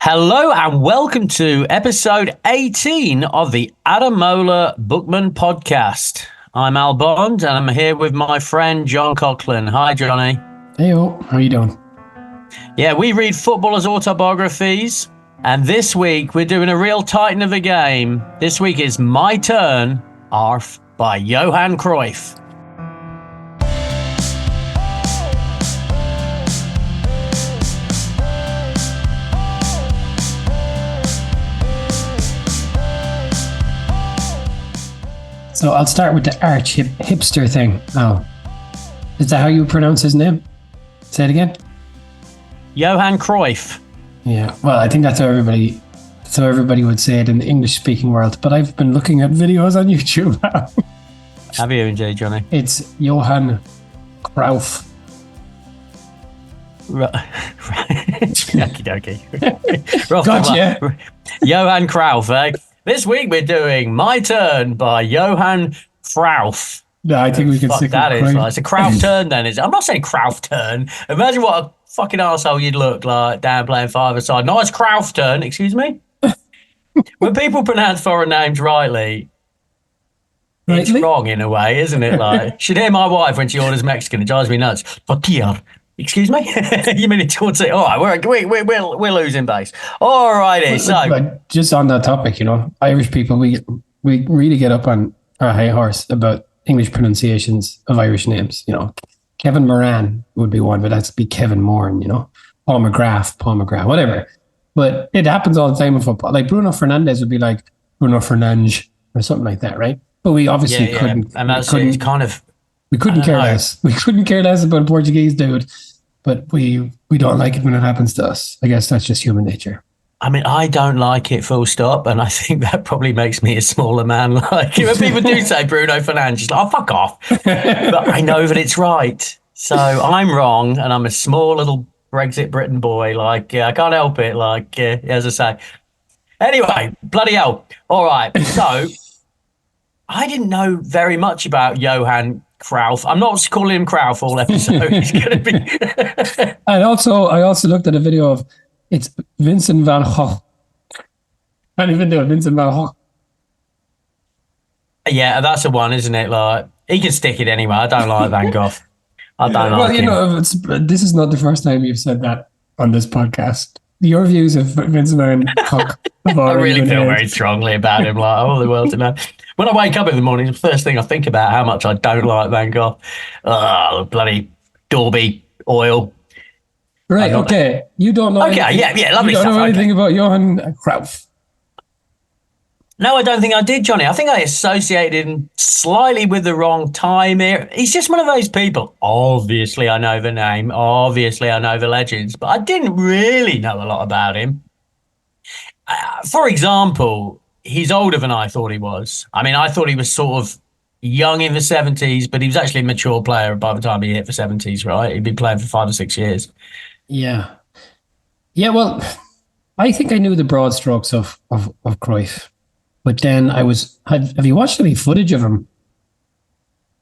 Hello and welcome to episode 18 of the Ademola Bookmen Podcast. I'm Al Bond and I'm here with my friend John Coughlin. Hi, Johnny. Heyo, how you doing? Yeah, we read footballers' autobiographies, and this week we're doing a real titan of a game. This week is My Turn, Arf, by Johan Cruyff. So I'll start with the arch hipster thing. Oh, is that how you pronounce his name? Say it again. Johan Cruyff. Yeah, well, I think that's how everybody would say it in the English-speaking world. But I've been looking at videos on YouTube. Have you indeed, Johnny? It's Johan Cruyff. Right. Okie dokie. Gotcha. Johan Cruyff, eh? This week we're doing My Turn by Johan Cruyff. No, I think we can stick that with is. Cruyff. Like, it's a Cruyff turn then, is it? I'm not saying Cruyff turn. Imagine what a fucking arsehole you'd look like down playing five-a-side. Nice Cruyff turn, excuse me? When people pronounce foreign names rightly, it's wrong in a way, isn't it? Like, should hear my wife when she orders Mexican. It drives me nuts. Tortilla. Excuse me? You mean it's towards it? All right, we're losing base. All righty, so. But just on that topic, Irish people, we really get up on our high horse about English pronunciations of Irish names. Kevin Moran would be one, but that's be Kevin Moran, Paul McGrath, whatever. But it happens all the time in football. Like Bruno Fernandes would be like Bruno Fernandes or something like that, right? But we obviously couldn't. And that's it's kind of. We couldn't care less. We couldn't care less about a Portuguese dude, but we don't like it when it happens to us. I guess that's just human nature. I mean, I don't like it, full stop, and I think that probably makes me a smaller man. Like, when people do say Bruno Fernandes, like, oh, fuck off. But I know that it's right. So I'm wrong, and I'm a small little Brexit Britain boy. Like, I can't help it, like, as I say. Anyway, bloody hell. All right, so I didn't know very much about Johan Cruyff. I'm not calling him Cruyff all episode. He's going to be. I also looked at a video of it's Vincent van Gogh. Can't even do it. Vincent van Gogh. Yeah, that's the one, isn't it? Like, he can stick it anyway. I don't like Van Gogh. I don't like him. This is not the first time you've said that on this podcast. Your views of Vincent van Gogh. I really feel very strongly about him. Like, oh, the world to know. When I wake up in the morning, the first thing I think about how much I don't like Van Gogh. Oh, bloody Dorby oil. Right, okay. You don't know anything. Yeah, lovely stuff. You don't know anything about Johan Cruyff. No, I don't think I did, Johnny. I think I associated him slightly with the wrong time here. He's just one of those people. Obviously, I know the name. Obviously, I know the legends. But I didn't really know a lot about him. For example, he's older than I thought he was. I mean, I thought he was sort of young in the 70s, but he was actually a mature player by the time he hit the 70s, right? He'd been playing for 5 or 6 years. Yeah. Yeah, well, I think I knew the broad strokes of Cruyff. But then have you watched any footage of him?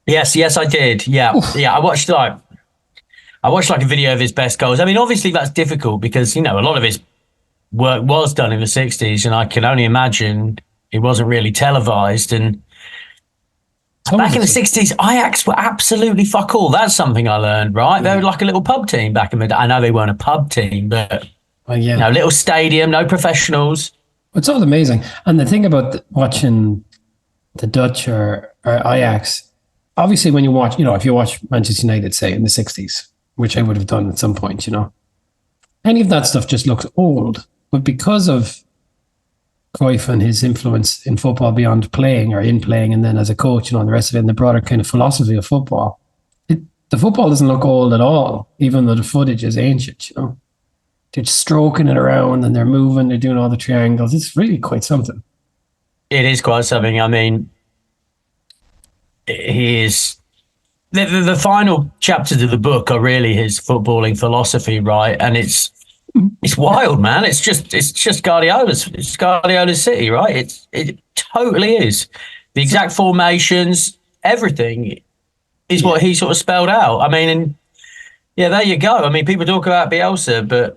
Yes, I did. Yeah. Oof. Yeah, I watched like a video of his best goals. I mean, obviously that's difficult because, a lot of his work was done in the 60s, and I can only imagine it wasn't really televised. And back in the 60s, Ajax were absolutely fuck all. That's something I learned, right? They were like a little pub team back in the day. I know they weren't a pub team, but little stadium, no professionals. It's all amazing. And the thing about watching the Dutch or Ajax, obviously when you watch, if you watch Manchester United, say, in the 60s, which I would have done at some point, any of that stuff just looks old. But because of Cruyff and his influence in football beyond playing or in playing and then as a coach and all the rest of it and the broader kind of philosophy of football, the football doesn't look old at all, even though the footage is ancient, They're stroking it around and they're moving, they're doing all the triangles. It's really quite something. It is quite something. I mean, he is... The final chapters of the book are really his footballing philosophy, right? And it's wild, man. It's just Guardiola's City, right? It totally is. The exact formations, everything is what he sort of spelled out. I mean, and yeah, there you go. I mean, people talk about Bielsa, but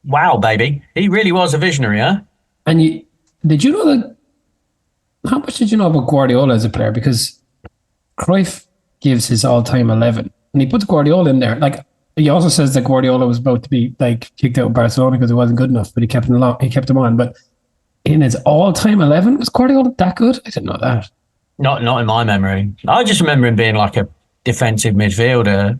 Wow, baby. He really was a visionary, huh? And did you know that? How much did you know about Guardiola as a player? Because Cruyff gives his all-time 11, and he puts Guardiola in there. Like, he also says that Guardiola was about to be like kicked out of Barcelona because he wasn't good enough, but he kept him along. He kept him on. But in his all-time 11, was Guardiola that good? I didn't know that. Not in my memory. I just remember him being like a defensive midfielder,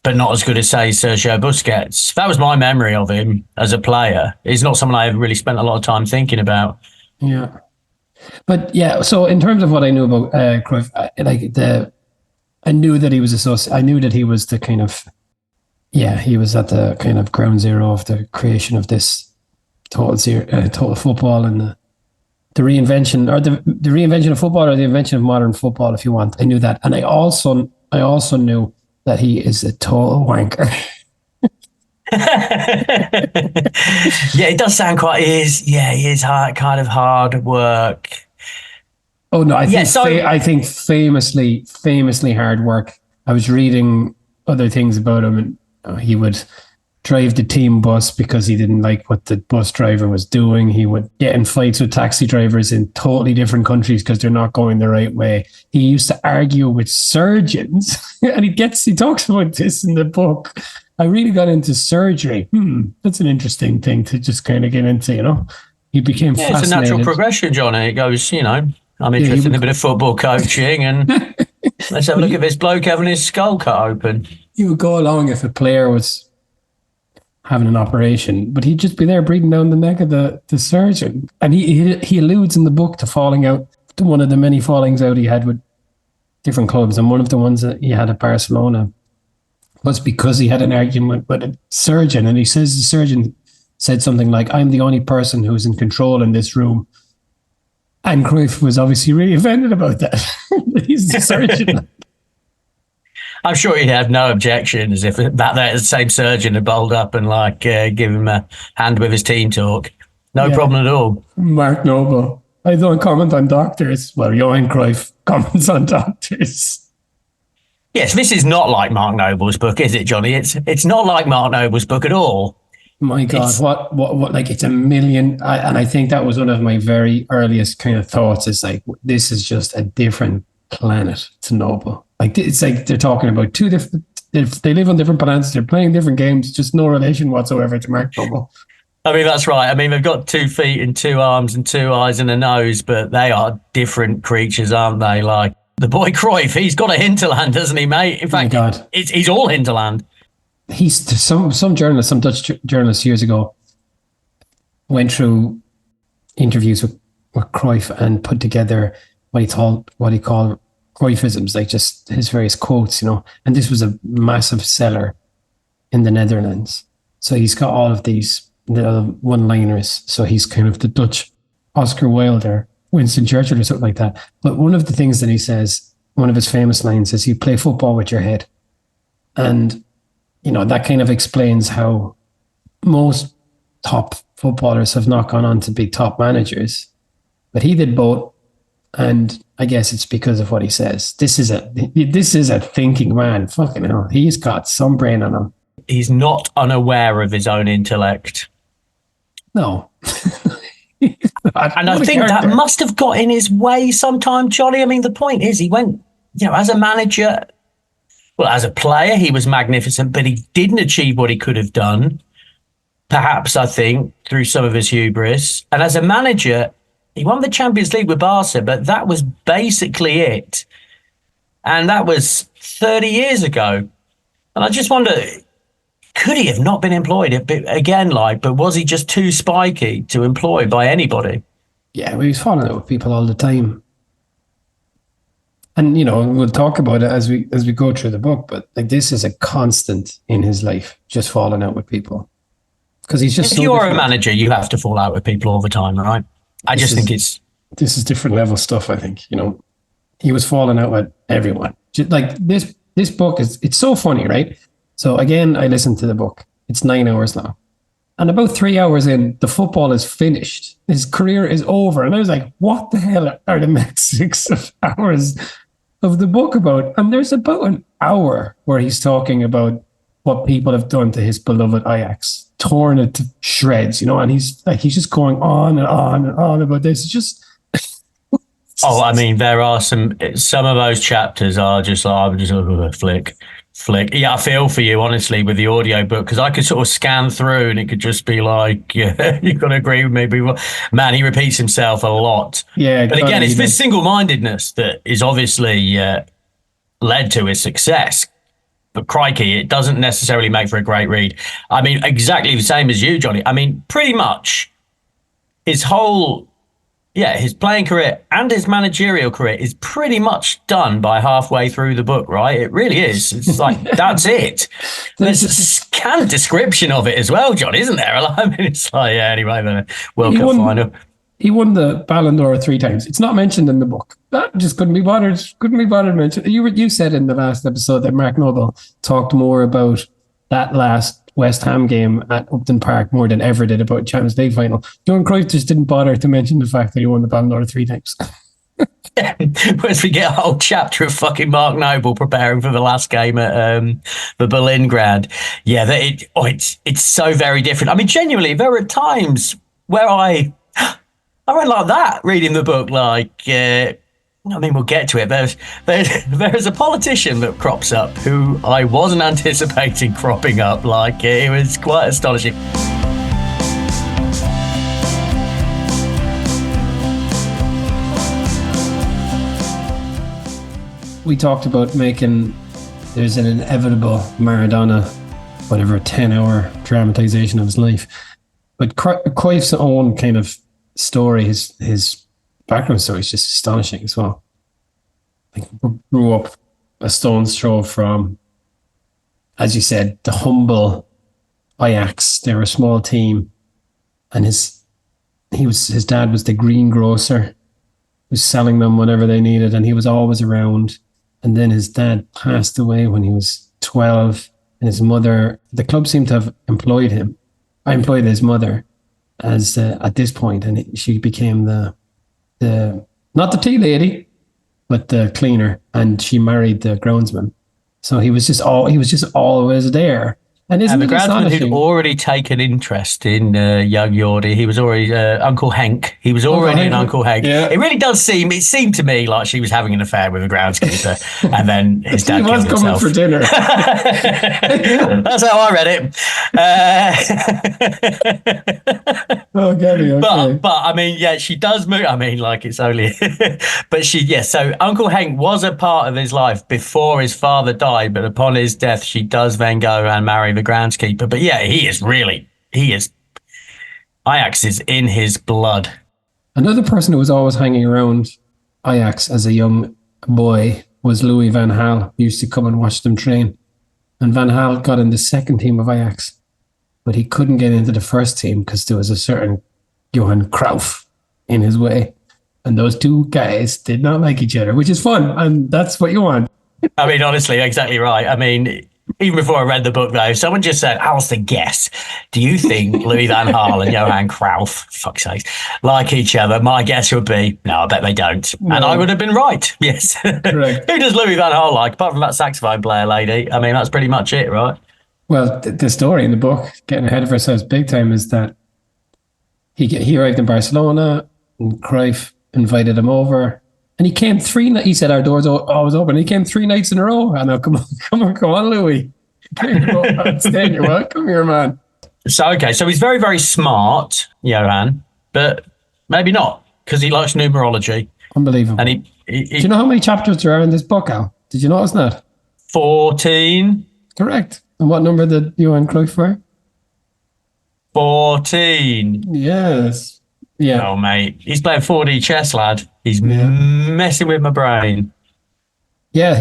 but not as good as, say, Sergio Busquets. That was my memory of him as a player. He's not someone I ever really spent a lot of time thinking about. Yeah. But yeah, so in terms of what I knew about Cruyff, I knew that he was I knew that he was the kind of, he was at the kind of ground zero of the creation of this total football and the reinvention, or the reinvention of football, or the invention of modern football, if you want. I knew that, and I also knew that he is a total wanker. Yeah, it does sound quite. He is hard, kind of hard work. Oh no, I think famously hard work. I was reading other things about him, and he would drive the team bus because he didn't like what the bus driver was doing. He would get in fights with taxi drivers in totally different countries because they're not going the right way. He used to argue with surgeons, and he talks about this in the book. I really got into surgery. That's an interesting thing to just kind of get into, He became fascinated. It's a natural progression, Johnny. It goes, I'm interested in a bit of football coaching, and let's have a look at this bloke having his skull cut open. He would go along if a player was having an operation, but he'd just be there breathing down the neck of the surgeon. And he alludes in the book to falling out, to one of the many fallings out he had with different clubs. And one of the ones that he had at Barcelona was because he had an argument with a surgeon. And he says the surgeon said something like, "I'm the only person who's in control in this room." And Cruyff was obviously really offended about that. He's the surgeon. I'm sure he'd have no objections if that same surgeon had bowled up and give him a hand with his team talk. No problem at all. Mark Noble. I don't comment on doctors. Well, Johan Cruyff comments on doctors. Yes, this is not like Mark Noble's book, is it, Johnny? It's not like Mark Noble's book at all. My God, what like it's a million. And I think that was one of my very earliest kind of thoughts. It's like, this is just a different planet to Noble. Like, it's like they're talking about two different, they live on different planets, they're playing different games, just no relation whatsoever to Mark Noble. I mean, that's right. I mean, they've got 2 feet and 2 arms and 2 eyes and a nose, but they are different creatures, aren't they? Like the boy Cruyff, he's got a hinterland, doesn't he, mate? In fact, he's all hinterland. He's some Dutch journalists years ago went through interviews with Cruyff and put together what he called Cruyffisms, like just his various quotes, and this was a massive seller in the Netherlands. So he's got all of these one-liners. So he's kind of the Dutch Oscar Wilde or Winston Churchill or something like that. But one of the things that he says, one of his famous lines is, "You play football with your head." And, that kind of explains how most top footballers have not gone on to be top managers. But he did both. And I guess it's because of what he says. This is a thinking man. Fucking hell. He's got some brain on him. He's not unaware of his own intellect. No. And I think that must have got in his way sometime, Johnny. I mean, the point is, he went, as a manager, well, as a player, he was magnificent, but he didn't achieve what he could have done. Perhaps, I think, through some of his hubris. And as a manager, he won the Champions League with Barca, but that was basically it. And that was 30 years ago. And I just wonder, could he have not been employed again? But was he just too spiky to employ by anybody? Yeah, he was falling out with people all the time. And, we'll talk about it as we go through the book, but this is a constant in his life, just falling out with people. Because he's just if you're a manager, you have to fall out with people all the time, right? I just think this is different level stuff. I think, he was falling out with everyone. Just like this book it's so funny, right? So again, I listened to the book. It's 9 hours long. And about 3 hours in, the football is finished. His career is over. And I was like, what the hell are the next 6 hours of the book about? And there's about an hour where he's talking about what people have done to his beloved Ajax. torn it to shreds, and he's just going on and on and on about this. It's just. Oh, I mean, there are some of those chapters are just like, I'm just flick. Yeah, I feel for you, honestly, with the audio book, because I could sort of scan through and it could just be like, yeah, you've got to agree with me. Man, he repeats himself a lot. Yeah. But again, it's this single-mindedness that is obviously led to his success. But crikey, it doesn't necessarily make for a great read. I mean, exactly the same as you, Johnny. I mean, pretty much his playing career and his managerial career is pretty much done by halfway through the book, right? It really is. It's like, that's it. There's a scant description of it as well, John, isn't there? I mean, it's like, yeah, anyway, the World Cup final. He won the Ballon d'Or 3 times. It's not mentioned in the book. That just couldn't be bothered to mention. You said in the last episode that Mark Noble talked more about that last West Ham game at Upton Park more than ever did about Champions League final. Johan Cruyff just didn't bother to mention the fact that he won the Ballon d'Or 3 times. Whereas we get a whole chapter of fucking Mark Noble preparing for the last game at the Berlin ground. Yeah, it's so very different. I mean, genuinely, there are times where I went like that reading the book. Like, I mean, we'll get to it. There's a politician that crops up who I wasn't anticipating cropping up. Like, it was quite astonishing. We talked about there's an inevitable Maradona, 10-hour dramatization of his life. But Cruyff's own kind of story, his background story is just astonishing as well. Like, grew up a stone's throw from, as you said, the humble Ajax. They were a small team, and his dad was the greengrocer who was selling them whatever they needed, and he was always around. And then his dad passed away when he was 12, and his mother, the club seemed to have employed him. I employed his mother as at this point, and she became the not the tea lady, but the cleaner, and she married the groundsman. So he was just always there. And the groundsman who'd already taken interest in young Yordi. He was already Uncle Henk. He was already an Uncle Henk. Yeah. It seemed to me like she was having an affair with the groundskeeper, and then his dad was coming himself for dinner. That's how I read it. Okay. But I mean, yeah, she does move. I mean, like, it's only, but so Uncle Henk was a part of his life before his father died, but upon his death, she does then go and marry the groundskeeper. But yeah, Ajax is in his blood. Another person who was always hanging around Ajax as a young boy was Louis van Gaal. He used to come and watch them train. And Van Gaal got in the second team of Ajax, but he couldn't get into the first team because there was a certain Johan Cruyff in his way. And those two guys did not like each other, which is fun. And that's what you want. I mean, honestly, exactly right. I mean, even before I read the book, though, someone just said, I was to guess, do you think Louis van Gaal and Johan Cruyff, fuck's sake, like each other? My guess would be, no, I bet they don't. No. And I would have been right. Yes. Correct. Who does Louis van Gaal like, apart from that saxophone player lady? I mean, that's pretty much it, right? Well, the story in the book, getting ahead of ourselves big time, is that he arrived in Barcelona and Cruyff invited him over. And he came he said, our doors are always open. He came 3 nights in a row. I know, come on, Louis. You're welcome here, man. So he's very, very smart, Johan, but maybe not, because he likes numerology. Unbelievable. And do you know how many chapters there are in this book, Al? Did you notice that? 14. Correct. And what number did Johan Cruyff wear? 14. Yes. Yeah. Oh, mate. He's playing 4D chess, lad. He's messing with my brain. Yeah,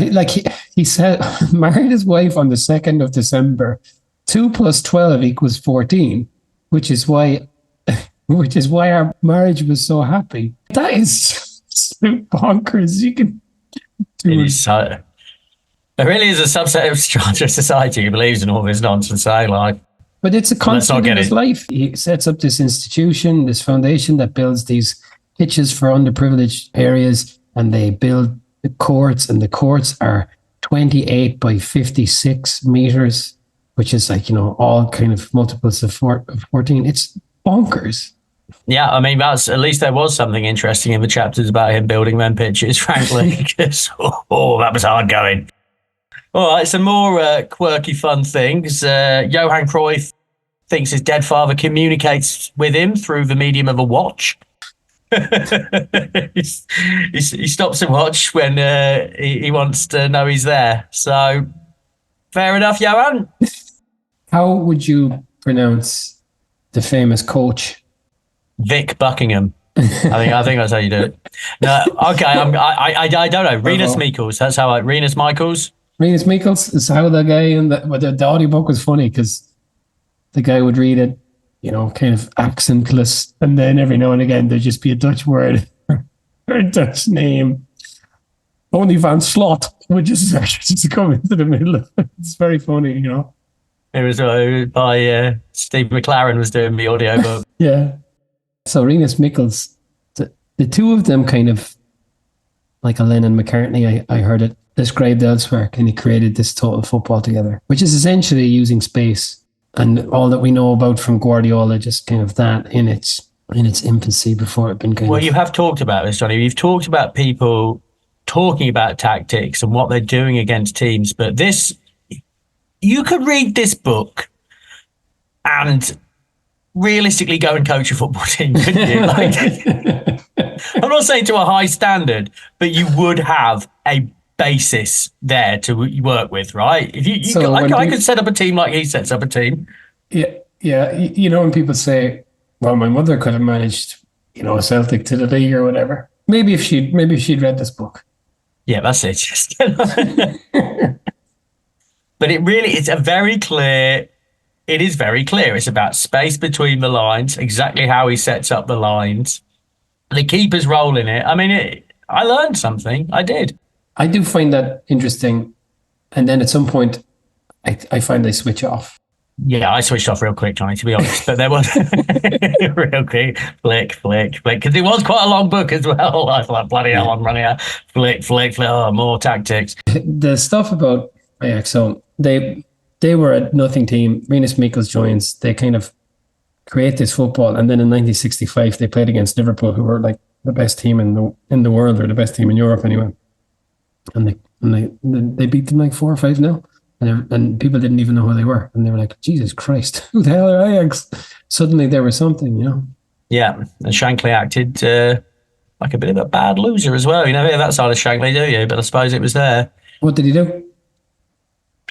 he said, married his wife on the 2nd of December. 2 + 12 = 14, which is why our marriage was so happy. That is bonkers. You can do it. There really is a subset of strata society who believes in all this nonsense. But it's a constant in his life. He sets up this institution, this foundation that builds these pitches for underprivileged areas, and they build the courts, and the courts are 28 by 56 meters. which is like, all kind of multiples of 14. It's bonkers. Yeah, I mean, at least there was something interesting in the chapters about him building them pitches, frankly. Because, that was hard going. All right, some more quirky, fun things. Johan Cruyff thinks his dead father communicates with him through the medium of a watch. he stops to watch when he wants to know he's there. So, fair enough, Johan. How would you pronounce the famous coach? Vic Buckingham. I think that's how you do it. No, okay. I don't know. Rinus Michels. That's how Rinus Michels. Rinus Michels is how the guy in the audiobook was funny because the guy would read it, kind of accentless, and then every now and again there'd just be a Dutch word or a Dutch name. Only Van Slot would just come into the middle of it. It's very funny, It was by Steve McLaren was doing the audio book. Yeah. So Rinus Michels, the two of them kind of like a Lennon McCartney, I heard it described elsewhere, kind of created this total football together, which is essentially using space and all that we know about from Guardiola, just kind of that in its infancy before it been kind Well, of... you have talked about this, Johnny. You've talked about people talking about tactics and what they're doing against teams, but you could read this book and realistically go and coach a football team, couldn't you? I'm not saying to a high standard, but you would have a basis there to work with, right? If I could set up a team like he sets up a team. Yeah. When people say, well, my mother could have managed, a Celtic to the league or whatever. Maybe if she'd read this book. Yeah, that's it. But it's very clear. It is very clear. It's about space between the lines, exactly how he sets up the lines, the keeper's role in it. I mean, I learned something. I did. I do find that interesting. And then at some point, I find they switch off. Yeah, I switched off real quick, Johnny, to be honest. But there was real quick, flick, because it was quite a long book as well. I was like, bloody hell, I'm running out. Flick. Oh, more tactics. The stuff about Ajax, so they were a nothing team. Rinus Michels joins. They kind of create this football, and then in 1965 they played against Liverpool, who were like the best team in the world, or the best team in Europe anyway. And they beat them like 4 or 5-0, and people didn't even know who they were, and they were like, Jesus Christ, who the hell are Ajax? Suddenly there was something, Yeah, and Shankly acted like a bit of a bad loser as well. You never hear that side of Shankly, do you? But I suppose it was there. What did he do?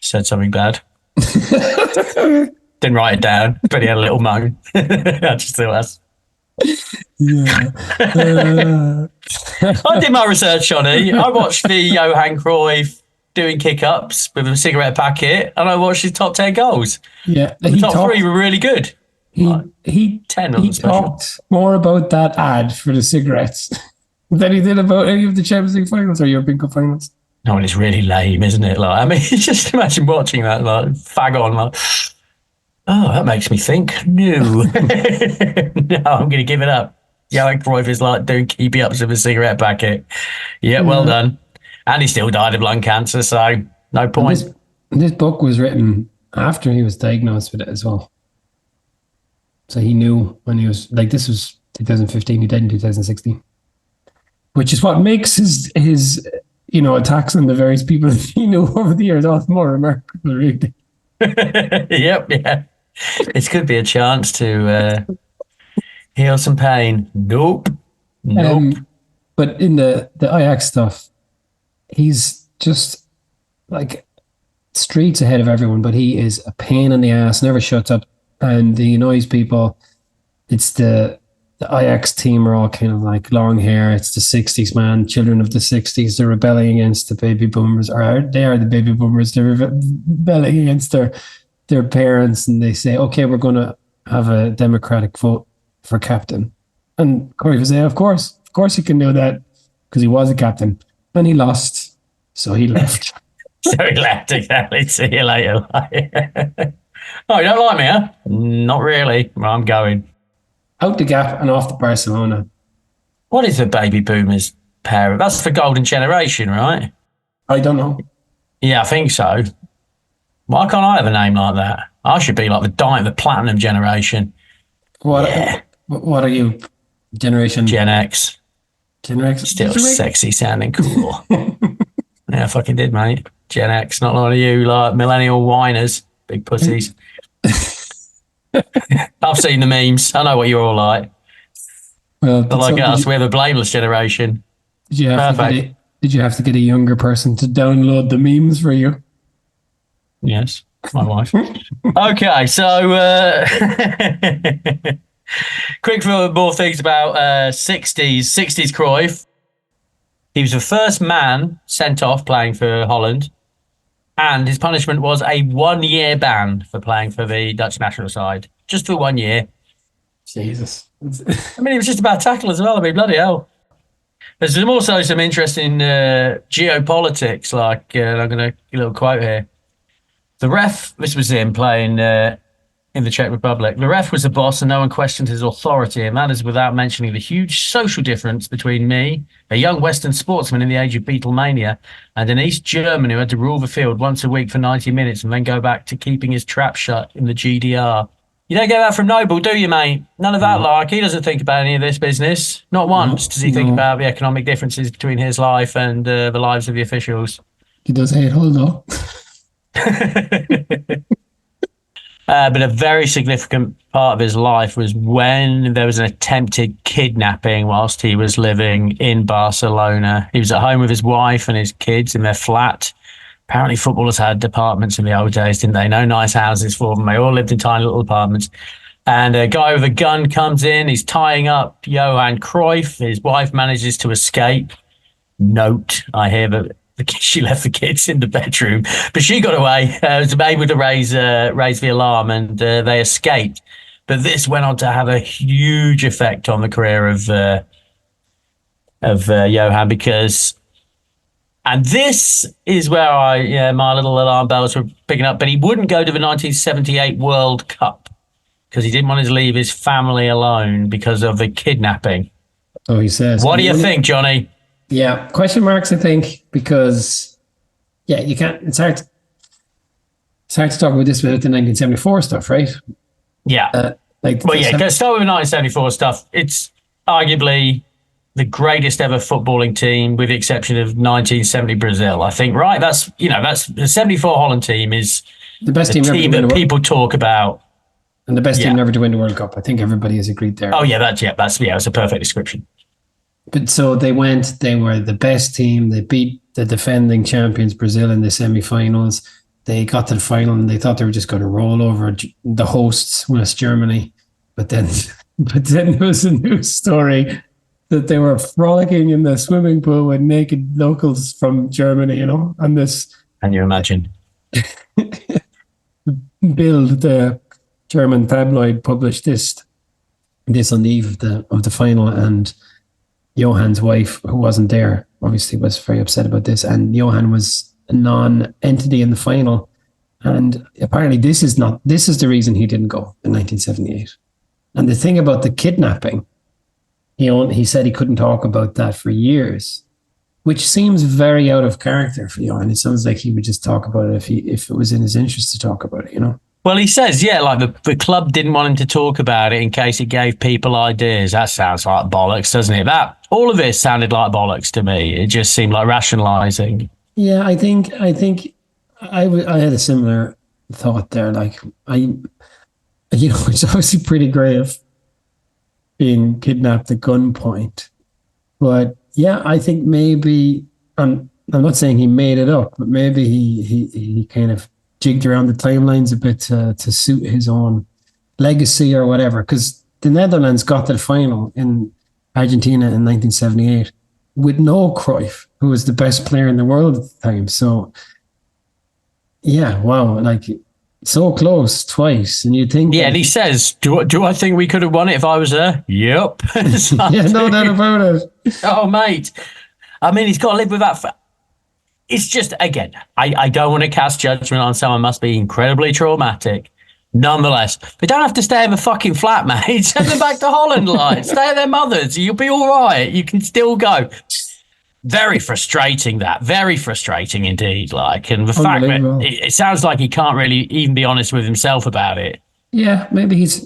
Said something bad. Didn't write it down, but he had a little moan. I just thought that's... Yeah. I did my research, Johnny. I watched the Johan Cruyff doing kick-ups with a cigarette packet, and I watched his top 10 goals. Yeah. The top 3 were really good. He 10 on the special. Talked more about that ad for the cigarettes than he did about any of the Champions League finals or European Cup finals. No, and it's really lame, isn't it? Like, I mean, just imagine watching that, like, fag on, like, oh, that makes me think. No. No, I'm going to give it up. Johan Cruyff is like doing keepy-ups with a cigarette packet. Yeah, well done. And he still died of lung cancer, so no point. This book was written after he was diagnosed with it as well. So he knew when he was, like, this was 2015, he died in 2016. Which is what makes his attacks on the various people he knew over the years all the more remarkable, really. Yep, yeah. It could be a chance to heal some pain. Nope. But in the Ajax stuff, he's just like streets ahead of everyone, but he is a pain in the ass, never shuts up, and he annoys people. It's the Ajax team are all kind of like long hair. It's the 60s, man. Children of the 60s. They're rebelling against the baby boomers. They are the baby boomers. They're rebelling against their parents, and they say, okay, we're going to have a democratic vote for captain. And Cruyff would say, of course he can do that, because he was a captain. And he lost, so he left. Exactly. See you later. Oh, you don't like me, huh? Not really. Well, I'm going. Out the gap and off to Barcelona. What is the baby boomers pair? That's the golden generation, right? I don't know. Yeah, I think so. Why can't I have a name like that? I should be like the platinum generation. What are you? Generation Gen X. Gen X. Still sexy sounding cool. Yeah, I fucking did, mate. Gen X, not a lot of you like millennial whiners, big pussies. I've seen the memes. I know what you're all like. Well, not like us. We're the blameless generation. Did you have to get a younger person to download the memes for you? Yes, my wife. Okay, so quick for more things about 60s Cruyff. He was the first man sent off playing for Holland, and his punishment was a 1-year ban for playing for the Dutch national side. Just for 1 year. Jesus. I mean, it was just about tackle as well. I mean, bloody hell. There's also some interesting geopolitics, like, I'm going to give a little quote here. The ref, this was him playing in the Czech Republic. The ref was the boss and no one questioned his authority, and that is without mentioning the huge social difference between me, a young Western sportsman in the age of Beatlemania, and an East German who had to rule the field once a week for 90 minutes and then go back to keeping his trap shut in the GDR. You don't get that from Noble, do you, mate? None of that, like. He doesn't think about any of this business. Not once does he think about the economic differences between his life and the lives of the officials. He does hate Hull, though. But a very significant part of his life was when there was an attempted kidnapping whilst he was living in Barcelona. He was at home with his wife and his kids in their flat. Apparently footballers had apartments in the old days, didn't they? No nice houses for them. They all lived in tiny little apartments. And a guy with a gun comes in. He's tying up Johan Cruyff. His wife manages to escape. Note, I hear that she left the kids in the bedroom, but she got away. Was able to raise the alarm, and they escaped. But this went on to have a huge effect on the career of Johan, because, and this is where my little alarm bells were picking up. But he wouldn't go to the 1978 World Cup because he didn't want to leave his family alone because of the kidnapping. Oh, he says. What do you think, Johnny? Yeah, question marks, I think, because, you can't, it's hard to talk about this without the 1974 stuff, right? Yeah. Start with the 1974 stuff. It's arguably the greatest ever footballing team, with the exception of 1970 Brazil, I think, right? That's the 74 Holland team is the best team that people talk about. And the best team ever to win the World Cup. I think everybody has agreed there. Oh, yeah, that's a perfect description. But so they were the best team. They beat the defending champions Brazil in the semi-finals. They got to the final and they thought they were just going to roll over the hosts, West Germany. But then there was a news story that they were frolicking in the swimming pool with naked locals from Germany, and this. Can you imagine? Bild, the German tabloid, published this on the eve of the final, and Johan's wife, who wasn't there, obviously was very upset about this, and Johan was a non-entity in the final, and apparently this is the reason he didn't go in 1978. And the thing about the kidnapping, he said he couldn't talk about that for years, which seems very out of character for Johan. It sounds like he would just talk about it if it was in his interest to talk about it, Well, he says, like the club didn't want him to talk about it in case it gave people ideas. That sounds like bollocks, doesn't it? All of this sounded like bollocks to me. It just seemed like rationalising. Yeah, I think I had a similar thought there. Like, it's obviously pretty grave being kidnapped at gunpoint. But yeah, I think maybe, I'm not saying he made it up, but maybe he kind of jigged around the timelines a bit to suit his own legacy or whatever, because the Netherlands got to the final in Argentina in 1978 with no Cruyff, who was the best player in the world at the time. So, wow, like so close twice, and you think, and he says, "Do I think we could have won it if I was there?" Yep. No doubt about it. Oh, mate. I mean, he's got to live with that. It's just, again, I don't want to cast judgment on someone must be incredibly traumatic. Nonetheless, they don't have to stay in the fucking flat, mate. Send them back to Holland, like. Stay at their mothers. You'll be all right. You can still go. very frustrating. Very frustrating indeed. Like, and the fact that it sounds like he can't really even be honest with himself about it. Yeah, maybe he's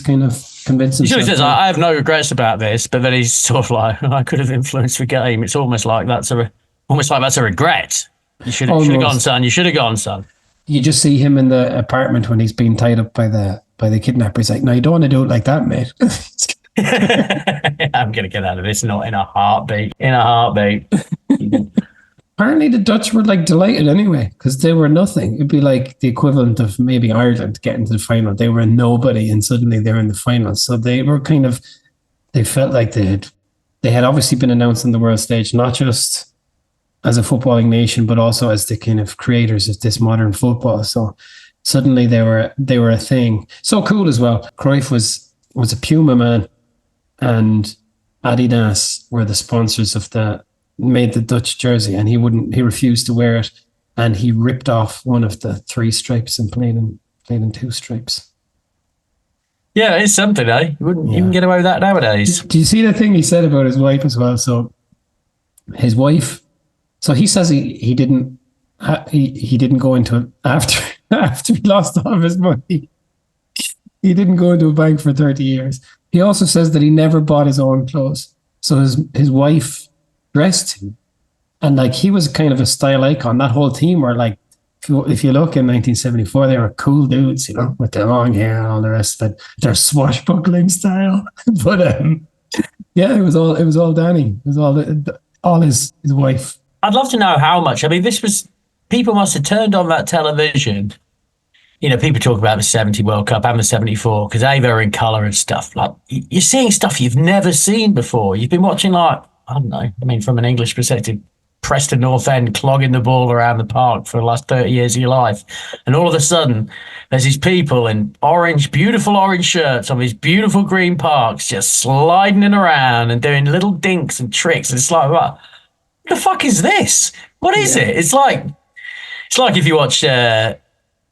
kind of convinced himself. He sort of says, "I have no regrets about this," but then he's sort of like, "I could have influenced the game." It's almost like that's a regret. You should have gone, son. You should have gone, son. You just see him in the apartment when he's being tied up by the kidnapper. He's like, "No, you don't want to do it like that, mate." I'm going to get out of this, not in a heartbeat. Apparently the Dutch were like delighted anyway, because they were nothing. It'd be like the equivalent of maybe Ireland getting to the final. They were nobody and suddenly they're in the final. So they were they felt like they had obviously been announced on the world stage, not just as a footballing nation, but also as the kind of creators of this modern football. So suddenly they were a thing. So cool as well. Cruyff was a Puma man, and Adidas were the sponsors of made the Dutch jersey, and he refused to wear it, and he ripped off one of the 3 stripes and played in 2 stripes. Yeah, it's something, eh? You wouldn't even get away with that nowadays. Do you see the thing he said about his wife as well? So his wife, so he says he didn't go into it after he lost all of his money. He didn't go into a bank for 30 years. He also says that he never bought his own clothes. So his wife dressed him, and like he was kind of a style icon. That whole team were like, if you look in 1974, they were cool dudes, with their long hair and all the rest of it, their swashbuckling style. But yeah, it was all Danny. It was all his wife. I'd love to know how much. I mean, people must have turned on that television. People talk about the 70 World Cup and the 74 because they were in colour and stuff. Like, you're seeing stuff you've never seen before. You've been watching, like, I don't know, I mean, from an English perspective, Preston North End clogging the ball around the park for the last 30 years of your life. And all of a sudden, there's these people in beautiful orange shirts on these beautiful green parks just sliding it around and doing little dinks and tricks. And it's like, what the fuck is this? What is it? It's like if you watch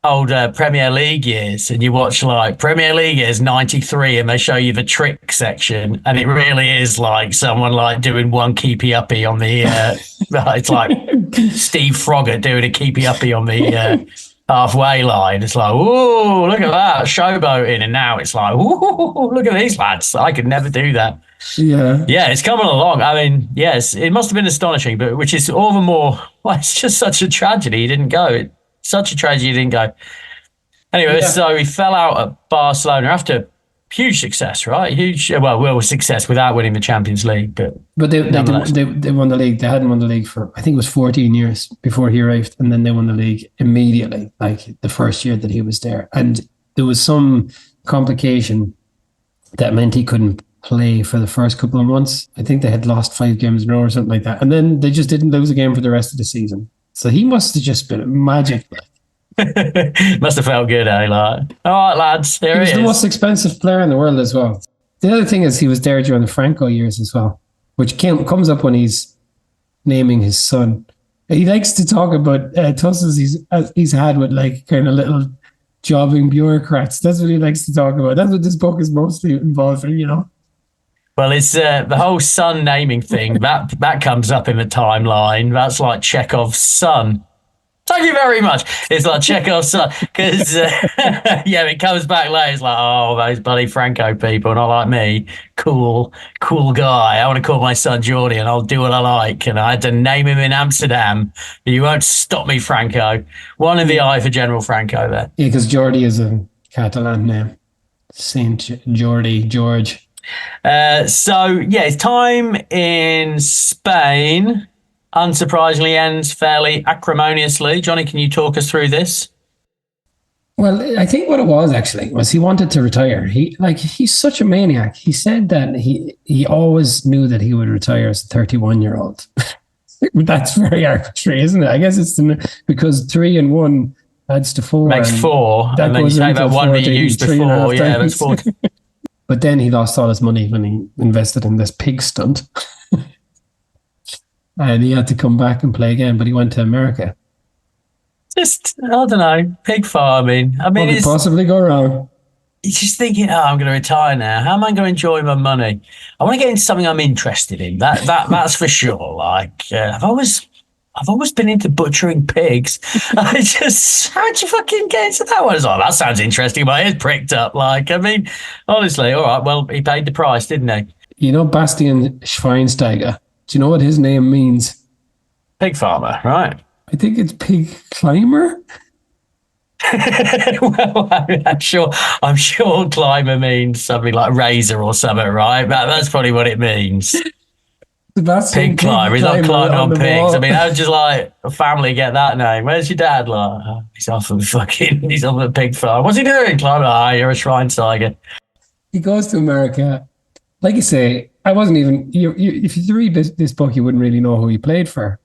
old Premier League years and you watch like Premier League years 93 and they show you the trick section and it really is like someone like doing one keepy uppy on the it's like Steve Froggatt doing a keepy uppy on the halfway line. It's like, ooh, look at that, showboating. And now it's like, ooh, look at these lads. I could never do that. Yeah, it's coming along. I mean, yes, it must have been astonishing, but which is all the more, it's just such a tragedy he didn't go. Such a tragedy he didn't go. Anyway, so he fell out at Barcelona after huge success, right? Success without winning the Champions League. But they won the league. They hadn't won the league for, I think it was 14 years before he arrived. And then they won the league immediately, like the first year that he was there. And there was some complication that meant he couldn't play for the first couple of months. I think they had lost 5 games in a row or something like that. And then they just didn't lose a game for the rest of the season. So he must have just been magic. Must have felt good, eh? Like, all right, lads, he was the most expensive player in the world as well. The other thing is he was there during the Franco years as well, which comes up when he's naming his son. He likes to talk about tussles he's had with like kind of little jobbing bureaucrats. That's what he likes to talk about. That's what this book is mostly involved in, Well, it's the whole son naming thing that comes up in the timeline. That's like Chekhov's son. Thank you very much. It's like Chekhov's son because it comes back later. It's like, oh, those bloody Franco people, not like me. Cool guy. I want to call my son Jordi, and I'll do what I like. And I had to name him in Amsterdam. You won't stop me, Franco. One in the eye for General Franco there. Yeah, because Jordi is a Catalan name. Saint Jordi, George. His time in Spain unsurprisingly ends fairly acrimoniously. Johnny, can you talk us through this? Well, I think what it was actually was he wanted to retire. He's such a maniac. He said that he always knew that he would retire as a 31-year-old. That's very arbitrary, isn't it? I guess it's because 3 and 1 adds to 4. Makes 4. And then you take that one that you used before. Yeah, that's 4. But then he lost all his money when he invested in this pig stunt. And he had to come back and play again, but he went to America. Just, I don't know, pig farming. I mean, what could possibly go wrong? you're just thinking, oh, I'm going to retire now. How am I going to enjoy my money? I want to get into something I'm interested in. That's for sure. Like, I've always been into butchering pigs. How'd you fucking get into that one? I was like, that sounds interesting. My ears pricked up. Like, I mean, honestly, all right. Well, he paid the price, didn't he? You know, Bastian Schweinsteiger. Do you know what his name means? Pig farmer, right? I think it's pig climber. Well, I'm sure climber means something like razor or something, right? That's probably what it means. Sebastian Pig climber. He's not climbing on pigs. Wall. I mean, how does like a family get that name? Where's your dad? Like, oh, he's off the pig farm. What's he doing? Climbing? Ah, you're a Schweinsteiger. He goes to America. Like you say, I wasn't even. If you read this book, you wouldn't really know who he played for.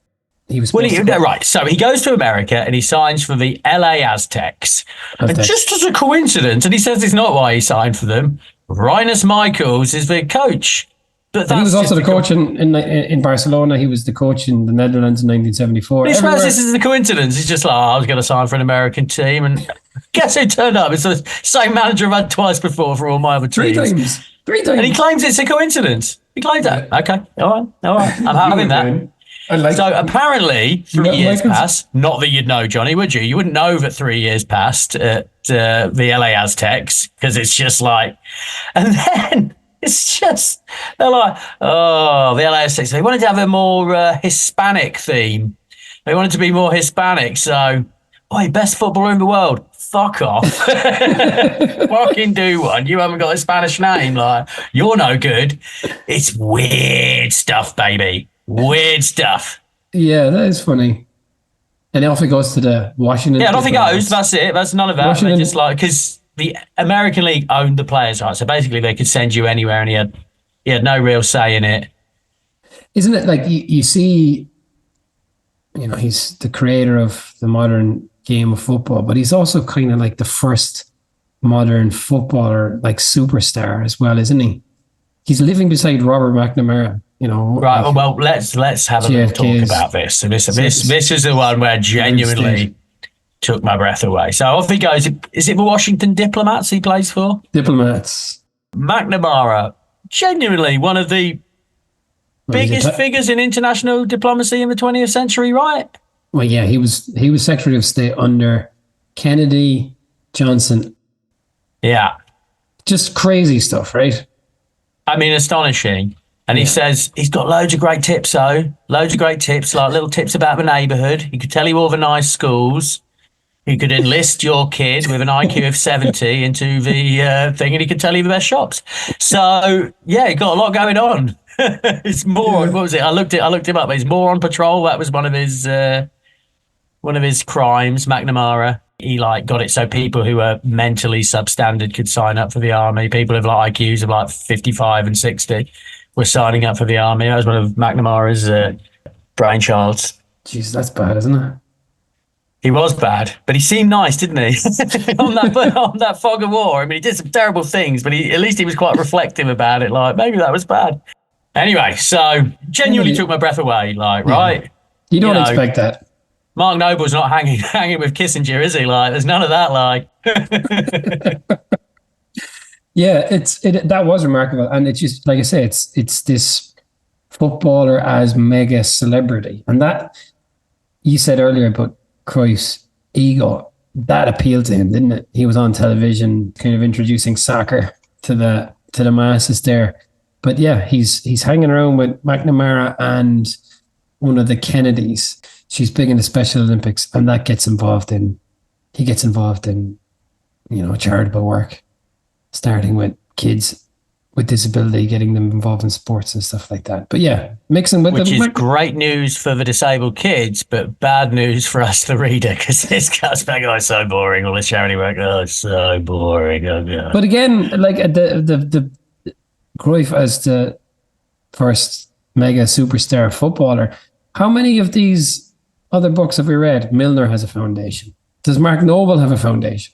He was right. So he goes to America and he signs for the LA Aztecs. And just as a coincidence, and he says it's not why he signed for them, Rinus Michels is the coach. But he was also the coach in Barcelona. He was the coach in the Netherlands in 1974. This is the coincidence. He's just like, I was going to sign for an American team. And guess who turned up? It's the same manager I've had twice before for all my other teams. Three times. And he claims it's a coincidence. He claims that. Okay. All right. I'm having that. Apparently 3 years passed. Not that you'd know, Johnny, would you? You wouldn't know that 3 years passed at the LA Aztecs because it's just like, and then it's just, they're like, oh, the LA Aztecs. They wanted to have a more Hispanic theme. They wanted to be more Hispanic. So, best footballer in the world. Fuck off. Fucking do one. You haven't got a Spanish name. Like, you're no good. It's weird stuff, baby. Weird stuff. Yeah, that is funny. And off he goes to the Washington. Yeah, off he goes. That's it. That's none of that. They just like, because the American League owned the players, right? So basically they could send you anywhere and he had no real say in it. Isn't it like you see, he's the creator of the modern game of football, but he's also kind of like the first modern footballer, like superstar as well, isn't he? He's living beside Robert McNamara. Right. Well, let's have a little talk about this. So this is the one where genuinely took my breath away. So off he goes. Is it the Washington Diplomats he plays for? Diplomats. McNamara, genuinely one of the biggest figures in international diplomacy in the 20th century, right? Well, yeah, he was Secretary of State under Kennedy, Johnson. Yeah. Just crazy stuff, right? I mean, astonishing. And he says he's got loads of great tips, like little tips about the neighbourhood. He could tell you all the nice schools. He could enlist your kid with an IQ of 70 into the thing, and he could tell you the best shops. So, yeah, he got a lot going on. It's more, what was it? I looked him up. He's more on patrol. That was one of his crimes, McNamara. He got it so people who are mentally substandard could sign up for the army. People with IQs of 55 and 60 were signing up for the army. That was one of McNamara's brainchilds. Jeez, that's bad, isn't it? He was bad, but he seemed nice, didn't he? on that fog of war. I mean, he did some terrible things, but at least he was quite reflective about it. Like, maybe that was bad. Anyway, so genuinely took my breath away. Right? You don't expect that. Mark Noble's not hanging with Kissinger, is he? There's none of that. Yeah, that was remarkable, and it's just like I say, it's this footballer as mega celebrity, and that you said earlier about Cruyff's ego, that appealed to him, didn't it? He was on television, kind of introducing soccer to the masses there. But yeah, he's hanging around with McNamara and one of the Kennedys. She's big in the Special Olympics, and he gets involved in charitable work, starting with kids with disability, getting them involved in sports and stuff like that. But yeah, mixing with which is great news for the disabled kids, but bad news for us, the reader, because this guy's back. Oh, it's so boring. All this charity work. Oh, it's so boring. Oh, God. But again, like the Cruyff as the first mega superstar footballer. How many of these other books have we read? Milner has a foundation. Does Mark Noble have a foundation?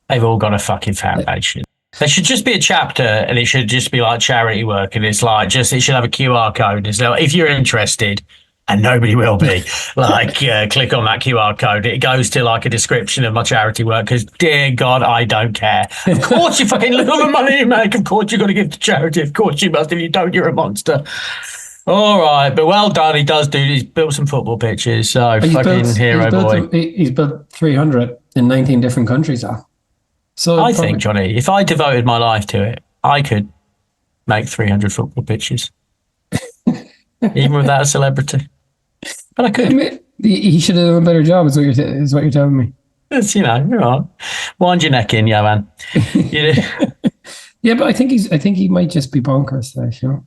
They've all got a fucking foundation. There should just be a chapter, and it should just be like charity work, and it's it should have a QR code. It's like, if you're interested, And nobody will be. Click on that QR code. It goes to like a description of my charity work because, dear God, I don't care. Of course you fucking look at the money you make. Of course you've got to give to charity. Of course you must. If you don't, you're a monster. All right, but well done. He's built some football pitches. So hero boy. He's built 300 in 19 different countries now. So I think, Johnny, if I devoted my life to it, I could make 300 football pitches. Even without a celebrity. But I could. I mean, he should have done a better job, is what you're telling me. It's, you're right. Wind your neck in, Johan. Yeah, but I think he might just be bonkers, you know.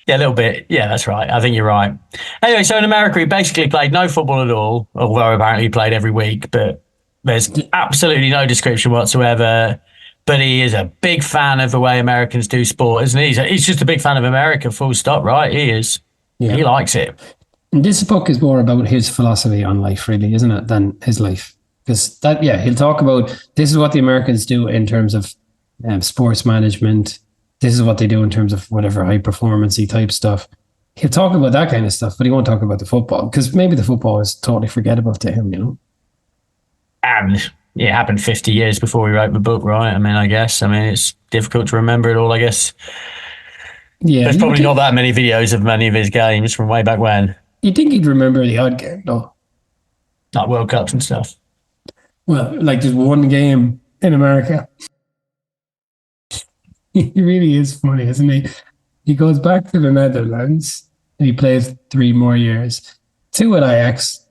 Yeah, a little bit. Yeah, that's right. I think you're right. Anyway, so in America, he basically played no football at all, although apparently he played every week, but there's absolutely no description whatsoever. But he is a big fan of the way Americans do sport, isn't he? He's just a big fan of America, full stop, right? He is. Yeah. He likes it. And this book is more about his philosophy on life, really, isn't it, than his life? Because he'll talk about this is what the Americans do in terms of sports management. This is what they do in terms of whatever high performance-y type stuff. He'll talk about that kind of stuff, but he won't talk about the football because maybe the football is totally forgettable to him, you know? And it happened 50 years before he wrote the book, right? I guess. It's difficult to remember it all, I guess. Yeah. There's probably not that many videos of many of his games from way back when. You'd think he'd remember the odd game, though. Like World Cups and stuff. Well, like just one game in America. He really is funny, isn't he? He goes back to the Netherlands and he plays 3 more years. 2 at Ajax,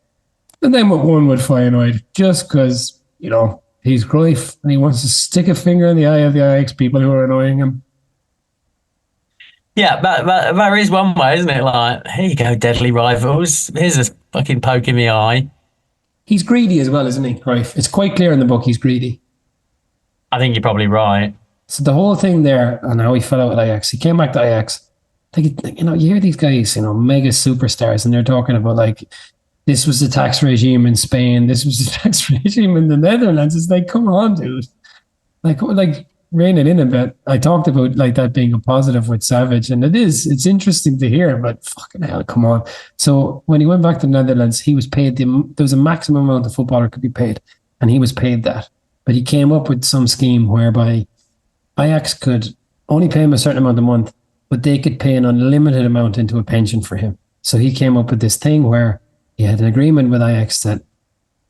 and then one with Feyenoord, just because, you know, he's Cruyff and he wants to stick a finger in the eye of the Ajax people who are annoying him. Yeah, that is one way, isn't it? Like, here you go, deadly rivals. Here's a fucking poke in the eye. He's greedy as well, isn't he, Cruyff? It's quite clear in the book he's greedy. I think you're probably right. So the whole thing there and how he fell out with Ajax, he came back to Ajax. Like, you know, you hear these guys, you know, mega superstars, and they're talking about like, this was the tax regime in Spain, this was the tax regime in the Netherlands. It's like, come on, dude. Like rein it in a bit. I talked about like that being a positive with Savage, and it's interesting to hear, but fucking hell, come on. So when he went back to the Netherlands, he was paid, there was a maximum amount a footballer could be paid, and he was paid that. But he came up with some scheme whereby Ajax could only pay him a certain amount a month, but they could pay an unlimited amount into a pension for him. So he came up with this thing where he had an agreement with Ajax that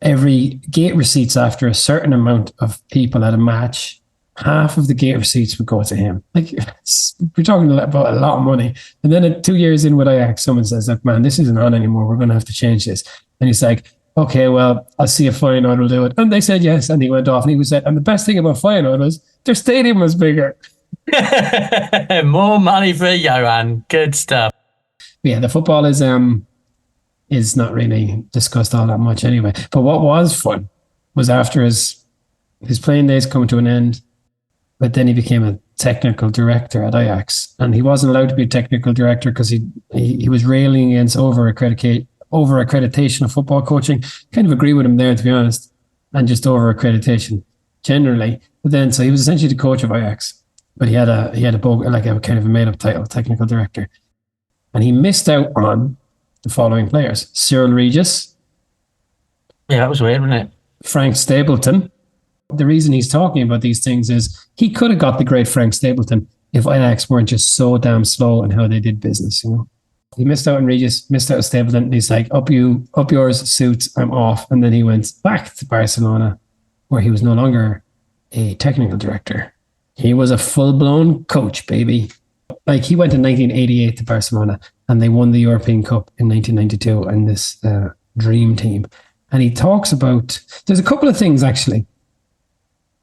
every gate receipts after a certain amount of people at a match, half of the gate receipts would go to him. Like, we're talking about a lot of money. And then 2 years in with Ajax, someone says, like, man, this isn't on anymore. We're going to have to change this. And he's like, okay, well, I'll see if Feyenoord will do it. And they said yes. And he went off and he said, and the best thing about Feyenoord was their stadium was bigger. More money for Johan. Good stuff. Yeah, the football is not really discussed all that much anyway. But what was fun was after his playing days come to an end, but then he became a technical director at Ajax, and he wasn't allowed to be a technical director because he was railing against over accreditation of football coaching. Kind of agree with him there, to be honest, and just over accreditation generally. But then, so he was essentially the coach of Ajax, but he had a kind of a made up title, technical director, and he missed out on the following players: Cyril Regis. Yeah, that was weird, wasn't it? Frank Stapleton. The reason he's talking about these things is he could have got the great Frank Stapleton if Ajax weren't just so damn slow in how they did business, you know. He missed out on Regis, missed out on Stapleton, and he's like, up yours, suits, I'm off. And then he went back to Barcelona, where he was no longer a technical director. He was a full-blown coach, baby. Like, he went in 1988 to Barcelona, and they won the European Cup in 1992 in this dream team. And he talks about, there's a couple of things, actually.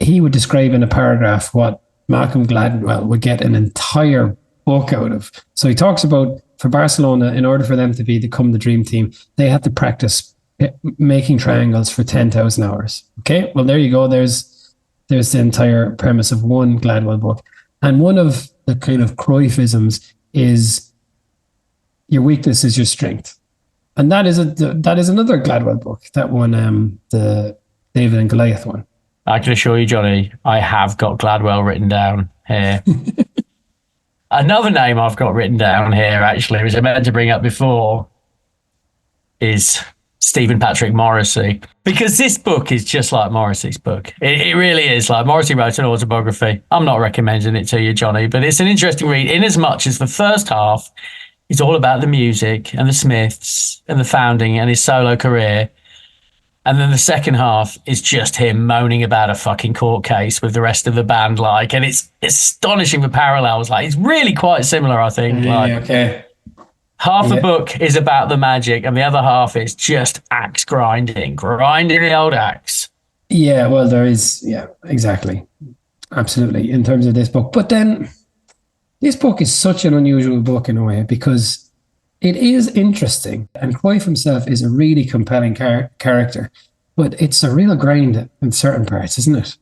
He would describe in a paragraph what Malcolm Gladwell would get an entire book out of. So he talks about, for Barcelona, in order for them to become the dream team, they had to practice making triangles for 10,000 hours. Okay, well, there you go. There's the entire premise of one Gladwell book. And one of the kind of Cruyffisms is your weakness is your strength. And that is another Gladwell book, that one, the David and Goliath one. I can assure you, Johnny, I have got Gladwell written down here. Another name I've got written down here, actually, which I meant to bring up before, is Stephen Patrick Morrissey, because this book is just like Morrissey's book. It really is. Like, Morrissey wrote an autobiography. I'm not recommending it to you, Johnny, but it's an interesting read in as much as the first half is all about the music and the Smiths and the founding and his solo career. And then the second half is just him moaning about a fucking court case with the rest of the band, like, and it's astonishing the parallels. Like, it's really quite similar, I think. Okay. Half the book is about the magic, and the other half is just axe grinding the old axe. Yeah, well, there is, yeah, exactly. Absolutely, in terms of this book. But then, this book is such an unusual book in a way, because it is interesting, and Cruyff himself is a really compelling character, but it's a real grind in certain parts, isn't it?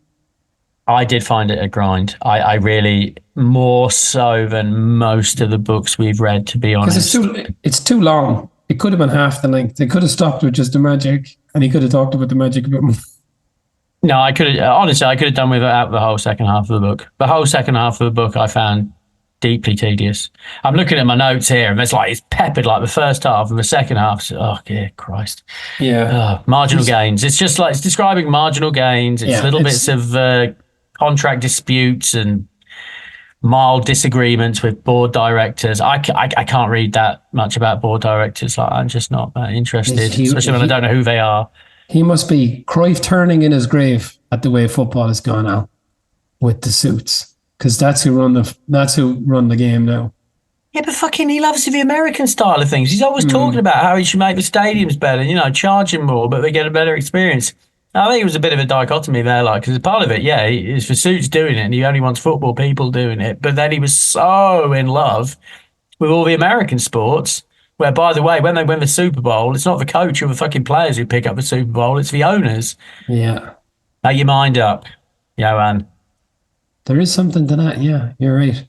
I did find it a grind. I really, more so than most of the books we've read, to be honest. Because it's too long. It could have been half the length. They could have stopped with just the magic, and he could have talked about the magic a bit more. No, I could have done without the whole second half of the book. The whole second half of the book I found deeply tedious. I'm looking at my notes here, and it's peppered like the first half, and the second half, oh, dear Christ. Yeah. Marginal gains. It's just like, it's describing marginal gains. It's little bits of contract disputes and mild disagreements with board directors. I can't read that much about board directors. Like, I'm just not that interested, especially when I don't know who they are. He must be Cruyff turning in his grave at the way football has gone now with the suits, because that's who run the game now. Yeah, but fucking, he loves the American style of things. He's always talking about how he should make the stadiums better, charging more, but they get a better experience. I think it was a bit of a dichotomy there, like, because part of it, is for suits doing it, and he only wants football people doing it. But then he was so in love with all the American sports, where, by the way, when they win the Super Bowl, it's not the coach or the fucking players who pick up the Super Bowl, it's the owners. Yeah. Make your mind up, Johan. There is something to that, yeah, you're right.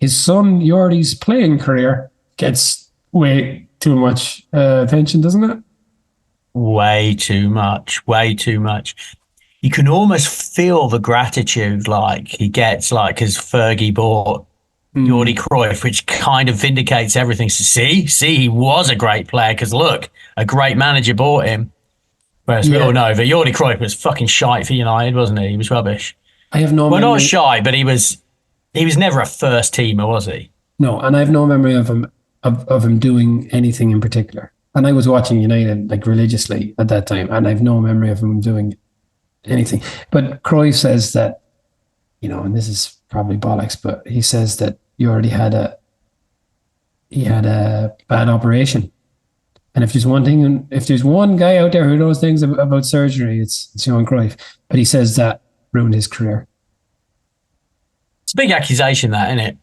His son, Jordi's playing career gets way too much attention, doesn't it? Way too much. You can almost feel the gratitude, like, he gets, like, because Fergie bought Jordi Cruyff, which kind of vindicates everything. So see, he was a great player, because look, a great manager bought him. Whereas we all know that Jordi Cruyff was fucking shite for United, wasn't he? He was rubbish. I have no memory. Well, not shy, but he was never a first teamer, was he? No, and I have no memory of him doing anything in particular. And I was watching United, like, religiously at that time, and I have no memory of him doing anything. But Cruyff says that, and this is probably bollocks, but he says that you already had a bad operation. And if there's one guy out there who knows things about surgery, it's Johan Cruyff. But he says that ruined his career. It's a big accusation, that, isn't it?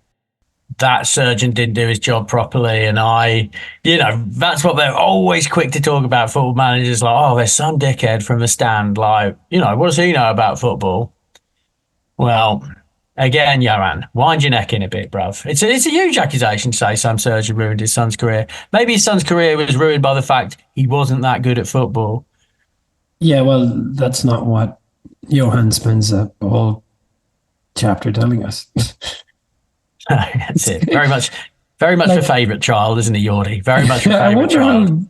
That surgeon didn't do his job properly, and that's what they're always quick to talk about, football managers, like, oh, there's some dickhead from the stand, like, what does he know about football? Well, again, Johan, wind your neck in a bit, bruv. It's a huge accusation to say some surgeon ruined his son's career. Maybe his son's career was ruined by the fact he wasn't that good at football. Yeah, well, that's not what Johan spends a whole chapter telling us. That's it. Very much like, a favourite child, isn't he, Jordi? Very much a favourite child. I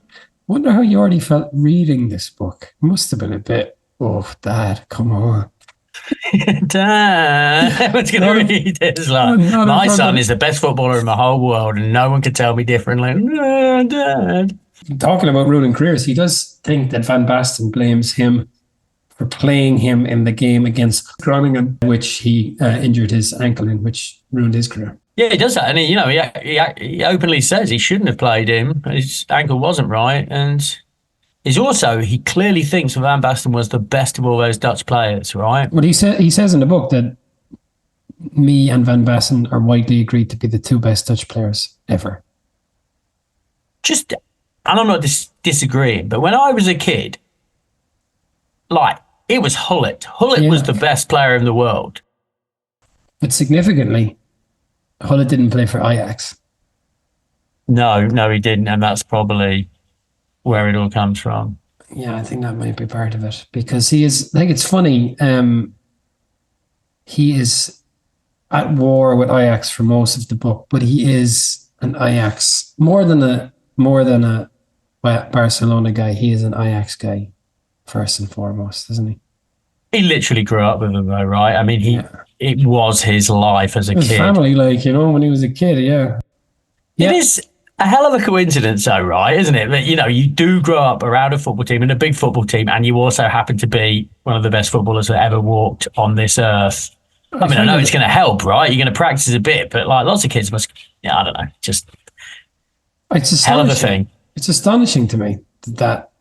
wonder how Jordi felt reading this book. It must have been a bit, oh, Dad, come on. Dad, what's going to read this? Like, my son is the best footballer in the whole world, and no one can tell me differently. No, Dad. Talking about ruining careers, he does think that Van Basten blames him for playing him in the game against Groningen, which he injured his ankle in, which ruined his career. Yeah, he does that, and he openly says he shouldn't have played him. His ankle wasn't right, and he clearly thinks Van Basten was the best of all those Dutch players, right? Well, he says in the book that me and Van Basten are widely agreed to be the two best Dutch players ever. And I'm not disagreeing, but when I was a kid, like, it was Hullet. Hullet was the best player in the world. But significantly, Hullet didn't play for Ajax. No, he didn't, and that's probably where it all comes from. Yeah, I think that might be part of it, because he is, like, it's funny, he is at war with Ajax for most of the book, but he is an Ajax more than a Barcelona guy. He is an Ajax guy, first and foremost, isn't he? He literally grew up with them, though, right? I mean, it was his life as a his kid. Family, when he was a kid, yeah. It is a hell of a coincidence, though, right? Isn't it? That, you do grow up around a football team and a big football team, and you also happen to be one of the best footballers that ever walked on this earth. I mean, I know it's going to help, right? You're going to practice a bit, but like lots of kids must, I don't know, just it's hell of a thing. It's astonishing to me that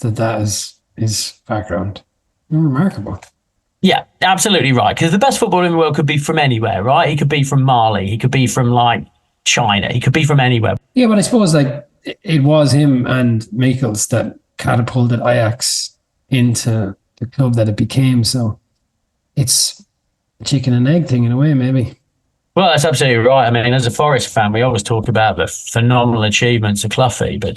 is his background. Remarkable. Yeah, absolutely right. Because the best footballer in the world could be from anywhere, right? He could be from Mali. He could be from like China. He could be from anywhere. Yeah, but I suppose like it was him and Michels that catapulted Ajax into the club that it became. So it's a chicken and egg thing in a way, maybe. Well, that's absolutely right. I mean, as a Forest fan, we always talk about the phenomenal achievements of Cloughy, but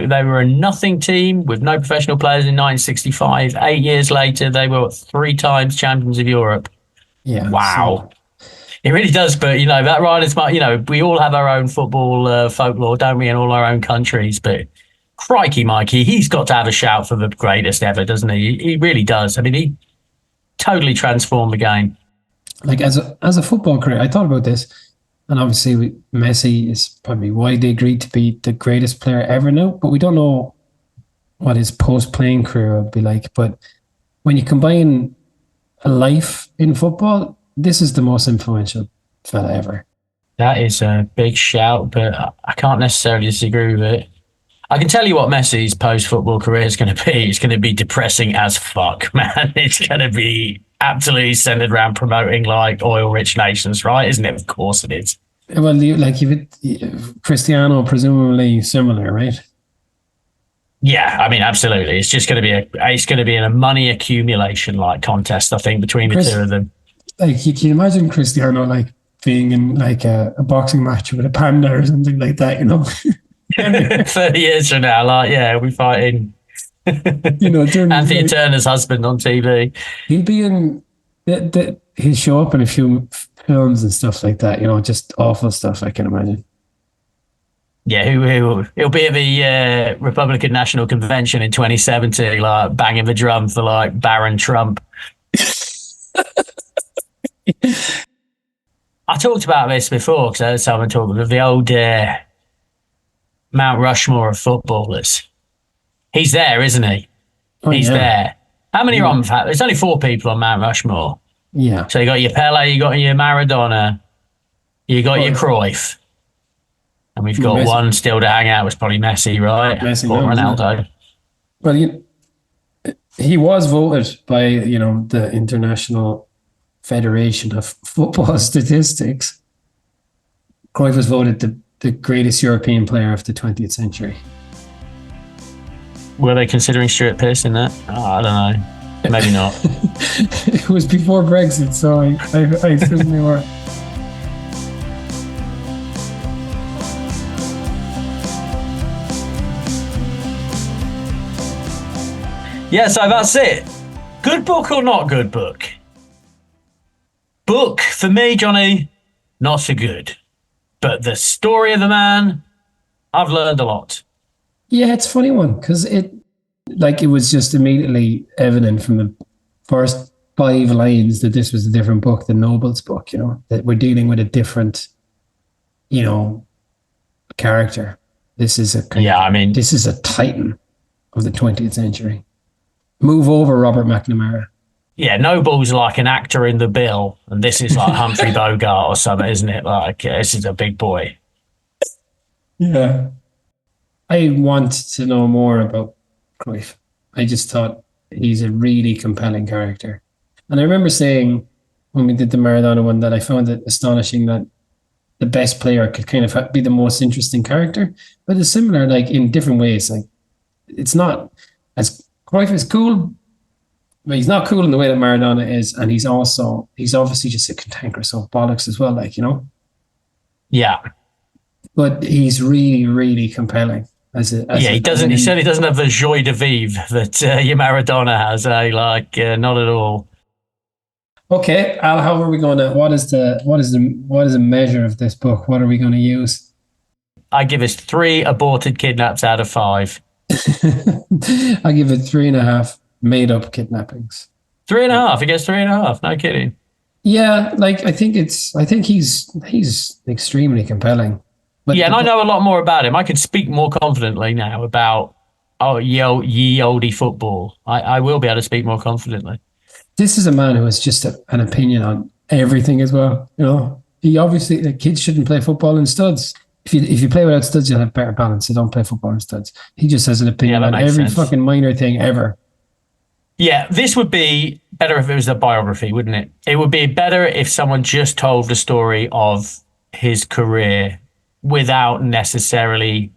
they were a nothing team with no professional players in 1965. 8 years later, they were 3 times champions of Europe. Yeah. Wow. It really does. But, that Ryan smart. We all have our own football folklore, don't we, in all our own countries. But crikey, Mikey, he's got to have a shout for the greatest ever, doesn't he? He really does. I mean, he totally transformed the game. Like as a football career, I thought about this, and obviously Messi is probably widely agreed to be the greatest player ever now, but we don't know what his post-playing career will be like. But when you combine a life in football, this is the most influential fella ever. That is a big shout, but I can't necessarily disagree with it. I can tell you what Messi's post-football career is going to be. It's going to be depressing as fuck, man. It's going to be absolutely centered around promoting like oil-rich nations, right? Isn't it? Of course it is. Well, Cristiano, presumably similar, right? Yeah, I mean, absolutely. It's just going to be a money accumulation like contest, I think, between the two of them. Like, you can imagine Cristiano like being in like a boxing match with a panda or something like that, 30 years from now, we're fighting Anthony Turner's husband on TV. He'll be in he'll show up in a few films and stuff like that, just awful stuff, I can imagine. Yeah, he'll be at the Republican National Convention in 2070, like banging the drum for like Baron Trump. I talked about this before because I heard someone talking of the old Mount Rushmore of footballers. He's there, isn't he? He's there. How many are on? There's only 4 people on Mount Rushmore. Yeah. So you got your Pele, you got your Maradona, you got your Cruyff, and we've got one still to hang out. Was probably Messi, right? Messi, or Ronaldo. Well, he was voted by the International Federation of Football Statistics. Cruyff was voted the greatest European player of the 20th century. Were they considering Stuart Pearce in that? Oh, I don't know. Maybe not. It was before Brexit, so I assume they were. Yeah, so that's it. Good book or not good book? Book, for me, Johnny, not so good. But the story of the man, I've learned a lot. Yeah, it's a funny one because it was just immediately evident from the first 5 lines that this was a different book than Noble's book, that we're dealing with a different, character. This is a titan of the 20th century. Move over, Robert McNamara. Yeah, Noble's like an actor in The Bill, and this is like Humphrey Bogart or something, isn't it? Like, this is a big boy. Yeah. I want to know more about Cruyff. I just thought he's a really compelling character. And I remember saying when we did the Maradona one that I found it astonishing that the best player could kind of be the most interesting character, but it's similar, like in different ways. Like, it's not as Cruyff is cool, but he's not cool in the way that Maradona is, and he's obviously just a cantankerous old bollocks as well, Yeah. But he's really, really compelling. He certainly doesn't have the joie de vivre that your Maradona has. Not at all. Okay, Al, how are we going to? What is the measure of this book? What are we going to use? I give us 3 aborted kidnaps out of 5. I give it 3.5 made up kidnappings. 3.5. He gets 3.5. No kidding. Yeah, like I think he's extremely compelling. But yeah, and I know a lot more about him. I can speak more confidently now about ye olde football. I will be able to speak more confidently. This is a man who has just an opinion on everything as well. You know, he obviously kids shouldn't play football in studs. If you play without studs, you'll have better balance. So don't play football in studs. He just has an opinion on every fucking minor thing ever. Yeah, this would be better if it was a biography, wouldn't it? It would be better if someone just told the story of his career without necessarily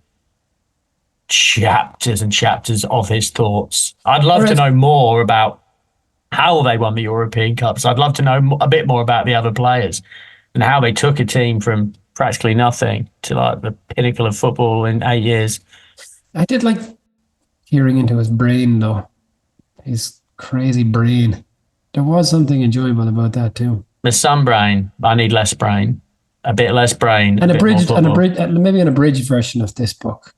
chapters and chapters of his thoughts. I'd love to know more about how they won the European Cups. I'd love to know a bit more about the other players and how they took a team from practically nothing to like the pinnacle of football in 8 years. I did like hearing into his brain, though. His crazy brain. There was something enjoyable about that too. There's some brain. I need less brain. A bit less brain. Maybe an abridged version of this book.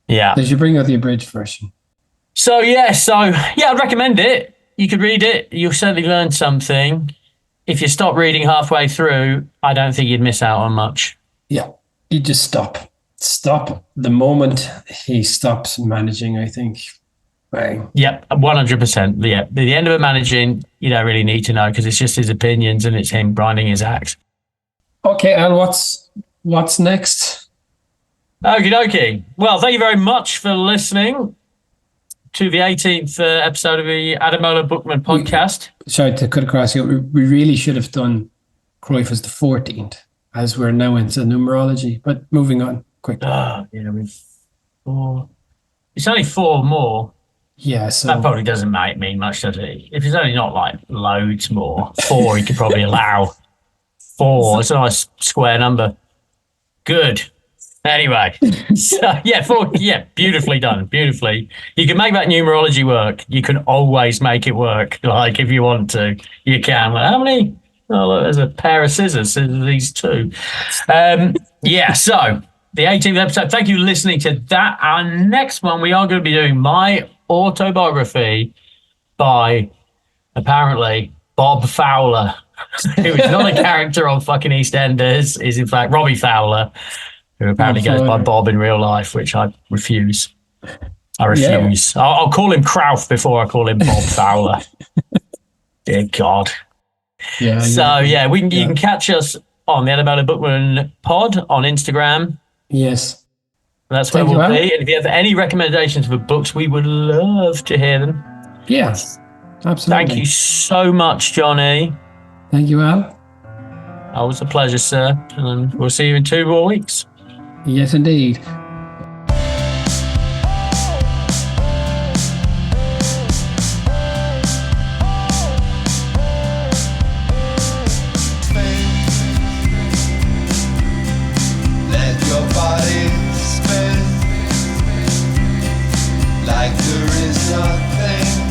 Yeah. They should bring out the abridged version. So I'd recommend it. You could read it. You'll certainly learn something. If you stop reading halfway through, I don't think you'd miss out on much. Yeah. You just stop. Stop the moment he stops managing, I think. Bang. Yep, 100%. Yeah, at the end of it managing, you don't really need to know because it's just his opinions and it's him grinding his axe. Okay, and what's next? Okie dokie. Well, thank you very much for listening to the 18th episode of the Ademola Bookmen Podcast. Sorry to cut across you. We really should have done Cruyff as the 14th, as we're now into numerology. But moving on quickly. We've 4. It's only 4 more. Yeah, so that probably doesn't mean much, does it? If it's only not like loads more, 4 he could probably allow. 4, it's a nice square number. Good. Anyway, so 4, beautifully done, beautifully. You can make that numerology work. You can always make it work. Like if you want to, you can. How many? Oh, look, there's a pair of scissors. These 2. So the 18th episode. Thank you for listening to that. Our next one, we are going to be doing my autobiography by apparently Bob Fowler, who is not a character on fucking EastEnders, is in fact Robbie Fowler, who apparently goes by Bob in real life, which I refuse. Yeah. I'll call him Cruyff before I call him Bob Fowler. Dear God. You can catch us on the Ademola Bookmen Pod on Instagram. Yes. That's where we'll be. And if you have any recommendations for books, we would love to hear them. Yes, absolutely. Thank you so much, Johnny. Thank you, Al. Always a pleasure, sir. And we'll see you in 2 more weeks. Yes, indeed. Like there is nothing